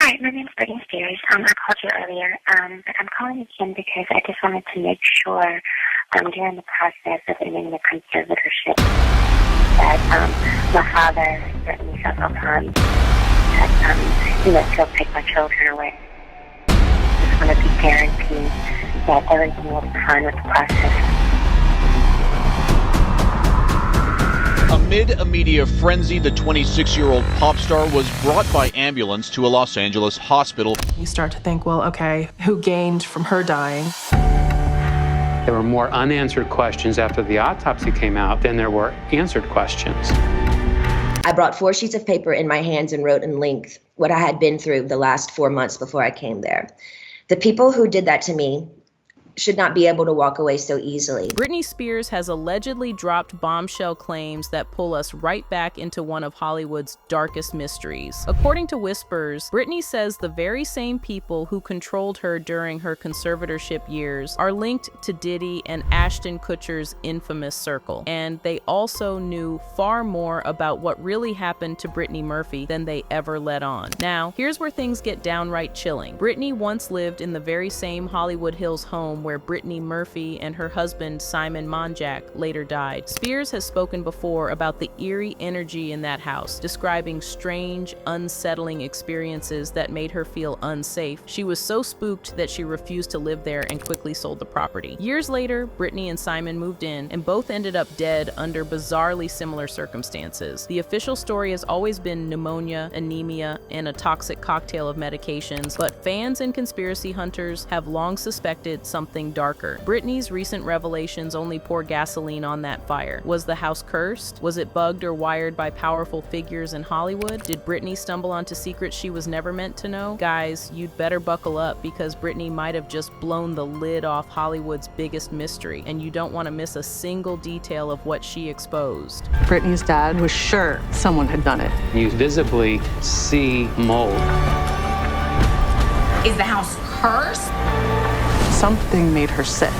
Hi, my name's Britney Spears. I called you earlier, but I'm calling again because I just wanted to make sure during the process of ending the conservatorship that my father certainly several times had, still take my children away. I just want to be guaranteed that everything will be fine with the process. Amid a media frenzy, the 26-year-old pop star was brought by ambulance to a Los Angeles hospital. You start to think, well, okay, who gained from her dying? There were more unanswered questions after the autopsy came out than there were answered questions. I brought 4 sheets of paper in my hands and wrote in length what I had been through the last 4 months before I came there. The people who did that to me should not be able to walk away so easily. Britney Spears has allegedly dropped bombshell claims that pull us right back into one of Hollywood's darkest mysteries. According to Whispers, Britney says the very same people who controlled her during her conservatorship years are linked to Diddy and Ashton Kutcher's infamous circle, and they also knew far more about what really happened to Brittany Murphy than they ever let on. Now, here's where things get downright chilling. Britney once lived in the very same Hollywood Hills home where Brittany Murphy and her husband Simon Monjack later died. Spears has spoken before about the eerie energy in that house, describing strange, unsettling experiences that made her feel unsafe. She was so spooked that she refused to live there and quickly sold the property. Years later, Brittany and Simon moved in, and both ended up dead under bizarrely similar circumstances. The official story has always been pneumonia, anemia, and a toxic cocktail of medications, but fans and conspiracy hunters have long suspected something darker. Britney's recent revelations only pour gasoline on that fire. Was the house cursed? Was it bugged or wired by powerful figures in Hollywood? Did Britney stumble onto secrets she was never meant to know? Guys, you'd better buckle up because Britney might have just blown the lid off Hollywood's biggest mystery, and you don't want to miss a single detail of what she exposed. Britney's dad was sure someone had done it. You visibly see mold. Is the house cursed? Something made her sick.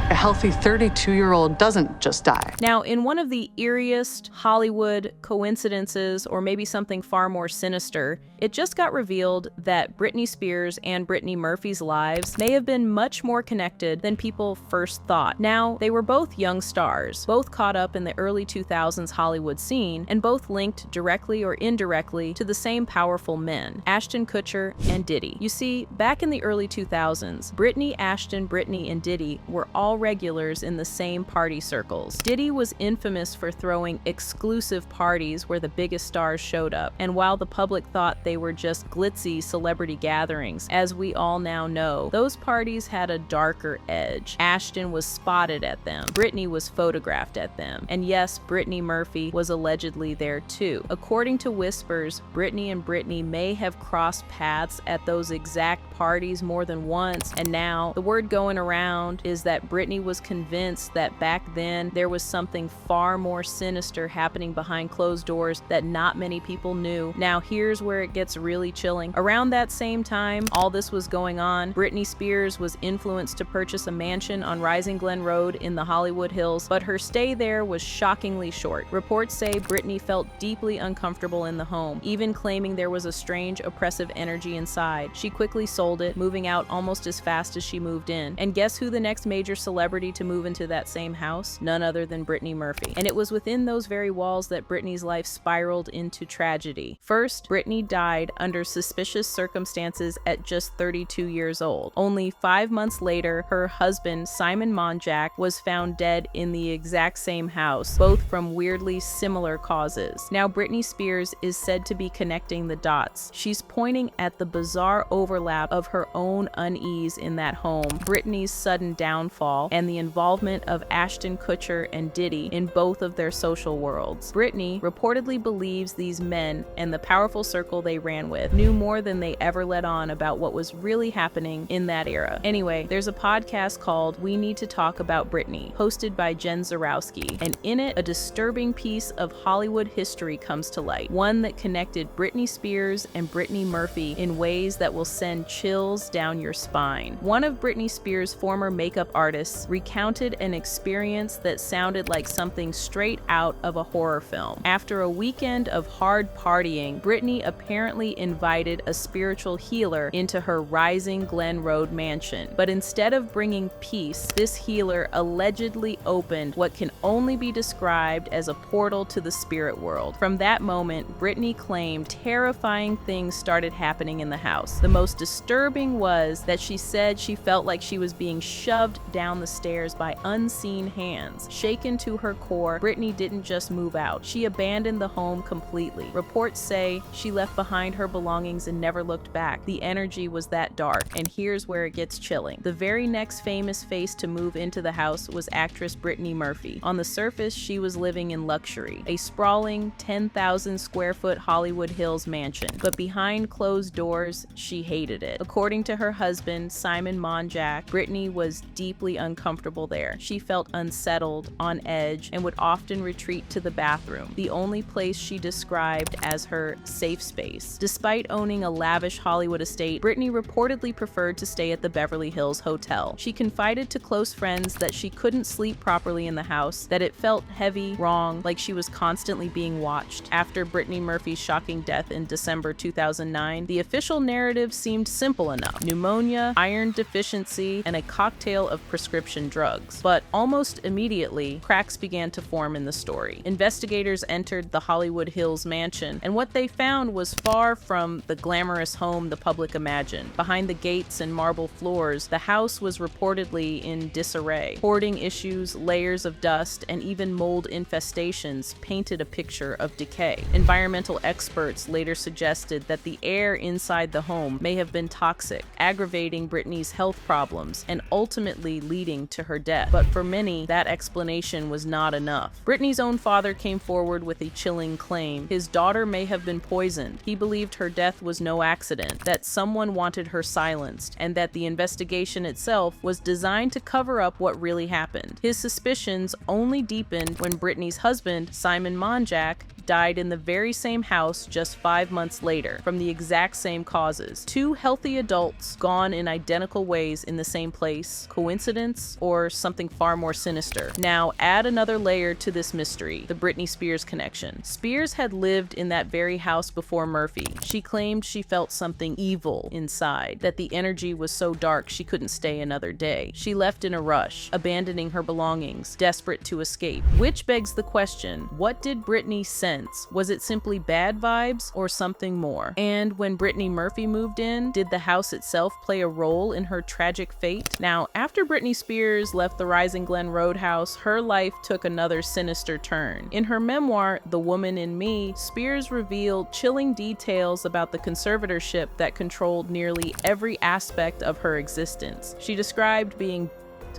A healthy 32-year-old doesn't just die. Now, in one of the eeriest Hollywood coincidences, or maybe something far more sinister, it just got revealed that Britney Spears and Brittany Murphy's lives may have been much more connected than people first thought. Now, they were both young stars, both caught up in the early 2000s Hollywood scene, and both linked directly or indirectly to the same powerful men, Ashton Kutcher and Diddy. You see, back in the early 2000s, Britney, Ashton, Brittany, and Diddy were all regulars in the same party circles. Diddy was infamous for throwing exclusive parties where the biggest stars showed up, and while the public thought they were just glitzy celebrity gatherings, as we all now know, those parties had a darker edge. Ashton was spotted at them, Brittany was photographed at them, and yes, Brittany Murphy was allegedly there too. According to Whispers, Brittany and Brittany may have crossed paths at those exact parties more than once, and now the word going around is that Brittany was convinced that back then there was something far more sinister happening behind closed doors that not many people knew. Now here's where it gets really chilling. Around that same time all this was going on, Britney Spears was influenced to purchase a mansion on Rising Glen Road in the Hollywood Hills, but her stay there was shockingly short. Reports say Britney felt deeply uncomfortable in the home, even claiming there was a strange oppressive energy inside. She quickly sold it, moving out almost as fast as she moved in. And guess who the next major celebrity to move into that same house? None other than Brittany Murphy. And it was within those very walls that Britney's life spiraled into tragedy. First, Britney died under suspicious circumstances at just 32 years old. Only 5 months later, her husband, Simon Monjack, was found dead in the exact same house, both from weirdly similar causes. Now, Britney Spears is said to be connecting the dots. She's pointing at the bizarre overlap of her own unease in that home, Britney's sudden downfall, and the involvement of Ashton Kutcher and Diddy in both of their social worlds. Britney reportedly believes these men and the powerful circle they ran with knew more than they ever let on about what was really happening in that era. Anyway, there's a podcast called We Need to Talk About Britney, hosted by Jen Zarowski, and in it, a disturbing piece of Hollywood history comes to light, one that connected Britney Spears and Brittany Murphy in ways that will send chills down your spine. One of Britney Spears' former makeup artists Spears recounted an experience that sounded like something straight out of a horror film. After a weekend of hard partying, Brittany apparently invited a spiritual healer into her Rising Glen Road mansion. But instead of bringing peace, this healer allegedly opened what can only be described as a portal to the spirit world. From that moment, Brittany claimed terrifying things started happening in the house. The most disturbing was that she said she felt like she was being shoved down the stairs by unseen hands. Shaken to her core, Brittany didn't just move out. She abandoned the home completely. Reports say she left behind her belongings and never looked back. The energy was that dark, and here's where it gets chilling. The very next famous face to move into the house was actress Brittany Murphy. On the surface, she was living in luxury, a sprawling 10,000 square foot Hollywood Hills mansion. But behind closed doors, she hated it. According to her husband, Simon Monjack, Brittany was deeply uncomfortable there. She felt unsettled, on edge, and would often retreat to the bathroom, the only place she described as her safe space. Despite owning a lavish Hollywood estate, Brittany reportedly preferred to stay at the Beverly Hills Hotel. She confided to close friends that she couldn't sleep properly in the house, that it felt heavy, wrong, like she was constantly being watched. After Brittany Murphy's shocking death in December 2009, the official narrative seemed simple enough: pneumonia, iron deficiency, and a cocktail of prescription drugs. But almost immediately, cracks began to form in the story. Investigators entered the Hollywood Hills mansion, and what they found was far from the glamorous home the public imagined. Behind the gates and marble floors, the house was reportedly in disarray. Hoarding issues, layers of dust, and even mold infestations painted a picture of decay. Environmental experts later suggested that the air inside the home may have been toxic, aggravating Brittany's health problems and ultimately leading to her death. But for many, that explanation was not enough. Brittany's own father came forward with a chilling claim. His daughter may have been poisoned. He believed her death was no accident, that someone wanted her silenced, and that the investigation itself was designed to cover up what really happened. His suspicions only deepened when Brittany's husband, Simon Monjack, died in the very same house just 5 months later, from the exact same causes. Two healthy adults gone in identical ways in the same place. Coincidence or something far more sinister? Now, add another layer to this mystery: the Britney Spears connection. Spears had lived in that very house before Murphy. She claimed she felt something evil inside, that the energy was so dark she couldn't stay another day. She left in a rush, abandoning her belongings, desperate to escape. Which begs the question, what did Brittany sense? Was it simply bad vibes or something more? And when Brittany Murphy moved in, did the house itself play a role in her tragic fate? Now, after Britney Spears left the Rising Glen Road house, her life took another sinister turn. In her memoir, The Woman in Me, Spears revealed chilling details about the conservatorship that controlled nearly every aspect of her existence. She described being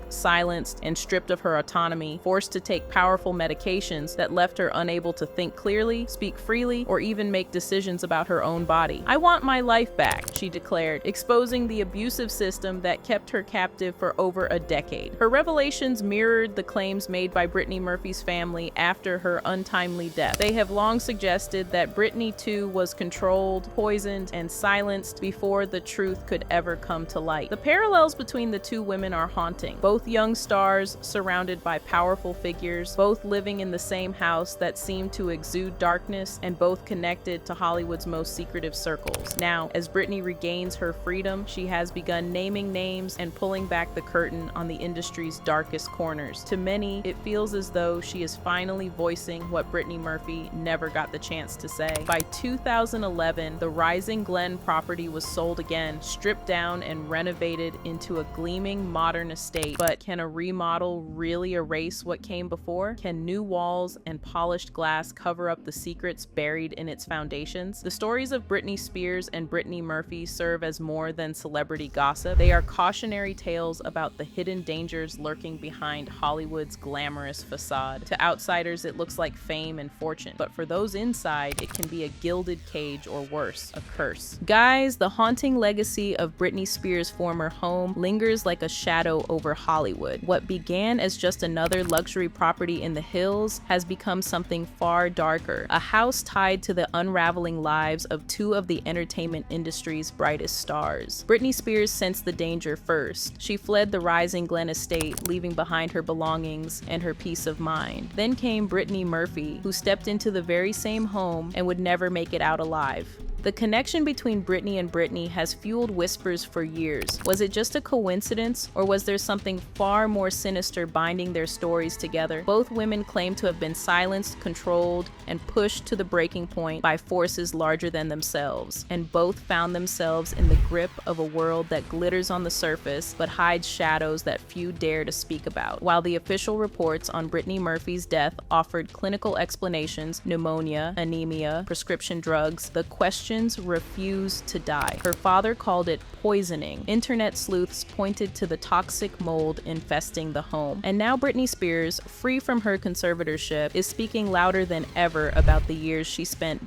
silenced and stripped of her autonomy, forced to take powerful medications that left her unable to think clearly, speak freely, or even make decisions about her own body. "I want my life back," she declared, exposing the abusive system that kept her captive for over a decade. Her revelations mirrored the claims made by Brittany Murphy's family after her untimely death. They have long suggested that Brittany too was controlled, poisoned, and silenced before the truth could ever come to light. The parallels between the two women are haunting. Both young stars surrounded by powerful figures, both living in the same house that seemed to exude darkness, and both connected to Hollywood's most secretive circles. Now, as Brittany regains her freedom, she has begun naming names and pulling back the curtain on the industry's darkest corners. To many, it feels as though she is finally voicing what Brittany Murphy never got the chance to say. By 2011, the Rising Glen property was sold again, stripped down and renovated into a gleaming modern estate. But can a remodel really erase what came before? Can new walls and polished glass cover up the secrets buried in its foundations? The stories of Britney Spears and Brittany Murphy serve as more than celebrity gossip. They are cautionary tales about the hidden dangers lurking behind Hollywood's glamorous facade. To outsiders, it looks like fame and fortune, but for those inside, it can be a gilded cage or worse, a curse. Guys, the haunting legacy of Britney Spears' former home lingers like a shadow over Hollywood. What began as just another luxury property in the hills has become something far darker, a house tied to the unraveling lives of two of the entertainment industry's brightest stars. Britney Spears sensed the danger first. She fled the rising Glen estate, leaving behind her belongings and her peace of mind. Then came Brittany Murphy, who stepped into the very same home and would never make it out alive. The connection between Britney and Brittany has fueled whispers for years. Was it just a coincidence, or was there something far more sinister binding their stories together? Both women claim to have been silenced, controlled, and pushed to the breaking point by forces larger than themselves, and both found themselves in the grip of a world that glitters on the surface but hides shadows that few dare to speak about. While the official reports on Brittany Murphy's death offered clinical explanations, pneumonia, anemia, prescription drugs, the question refused to die. Her father called it poisoning. Internet sleuths pointed to the toxic mold infesting the home. And now Britney Spears, free from her conservatorship, is speaking louder than ever about the years she spent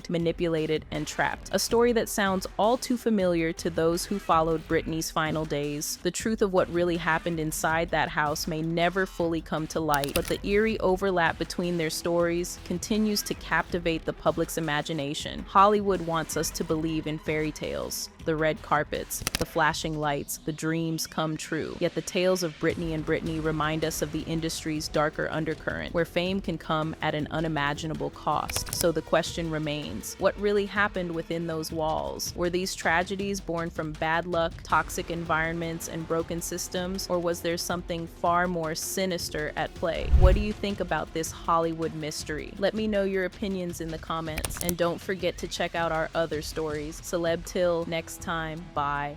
manipulated, and trapped. A story that sounds all too familiar to those who followed Britney's final days. The truth of what really happened inside that house may never fully come to light, but the eerie overlap between their stories continues to captivate the public's imagination. Hollywood wants us to believe in fairy tales, the red carpets, the flashing lights, the dreams come true. Yet the tales of Britney and Brittany remind us of the industry's darker undercurrent, where fame can come at an unimaginable cost. So the question remains, what really happened within those walls? Were these tragedies born from bad luck, toxic environments, and broken systems, or was there something far more sinister at play? What do you think about this Hollywood mystery? Let me know your opinions in the comments, and don't forget to check out our other stories. Celeb till next time, bye.